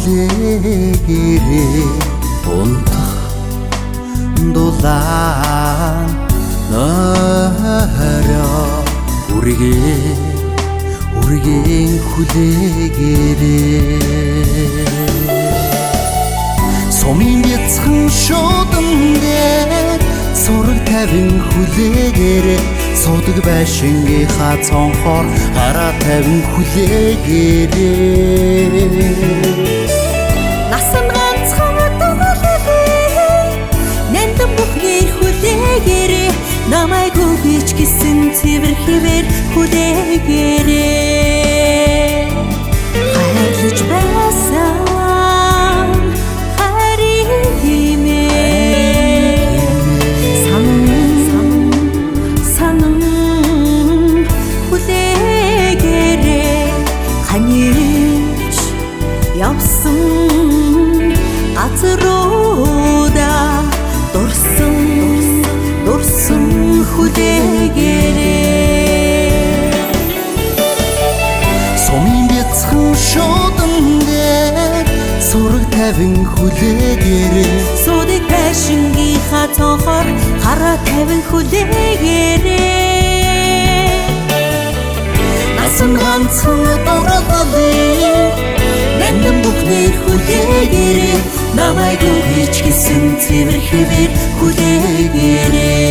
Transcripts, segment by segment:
хүлээгээрээ унтах дулаан нойроо үргийн хүлээгээрээ сумын бяцхан шуудан дээр сураг тавин хүлээгээрээ суудаг байшингийнхаа цонхоор хараа тавин хүлээгээрээ насан ганцхан дугалалээ нандин бүхнээр хүлээгээрээ намайгүй бич гисэн цэвэр хിവэр хүлээгээрээ хайрлаж байсан явсан газруудаа дурсан хүлээгээрээ сумын бяцхан шуудан дээр сураг тавин хүлээгээрээ суудаг байшингийнхаа цонхоор хараа тавин хүлээгээрээ насан ганцхан дугалалээ нандин бүхнээр хүлээгээрээ намайгүй бич гисэн цэвэр хിവэр хүлээгээрээ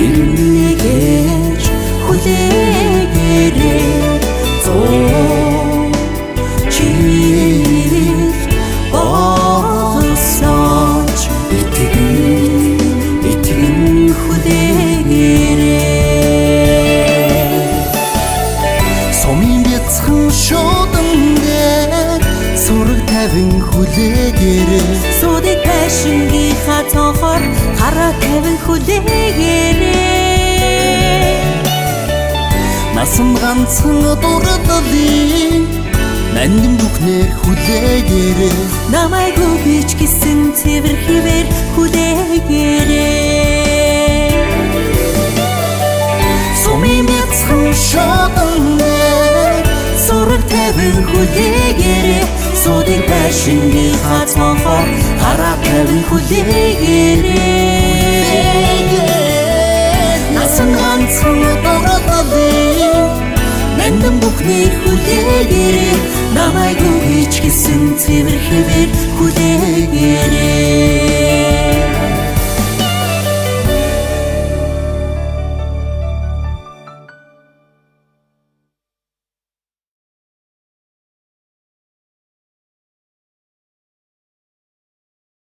илнэгэж хүлээгээрээ чийл болсооч итгэн хүлээгээрээ сумын бяцхан шуудан дээр сураг тавин хүлээгээрээ суудаг байшингийнхаа цонхоор хараа тавин хүлээгээрээ насан ганцхан дугалалээ нандин бүхнээр хүлээгээрээ намайгүй бич гисэн цэвэр хിവэр хүлээгээрээ сумын бяцхан шуудан дээр сураг тавин хүлээгээрээ суудаг байшингийнхаа цонхоор хараа тавин хүлээгээрээ насан ганцхан дугалалээ нандин бүхнээр хүлээгээрээ намайгүй бич гисэн цэвэр хിвэр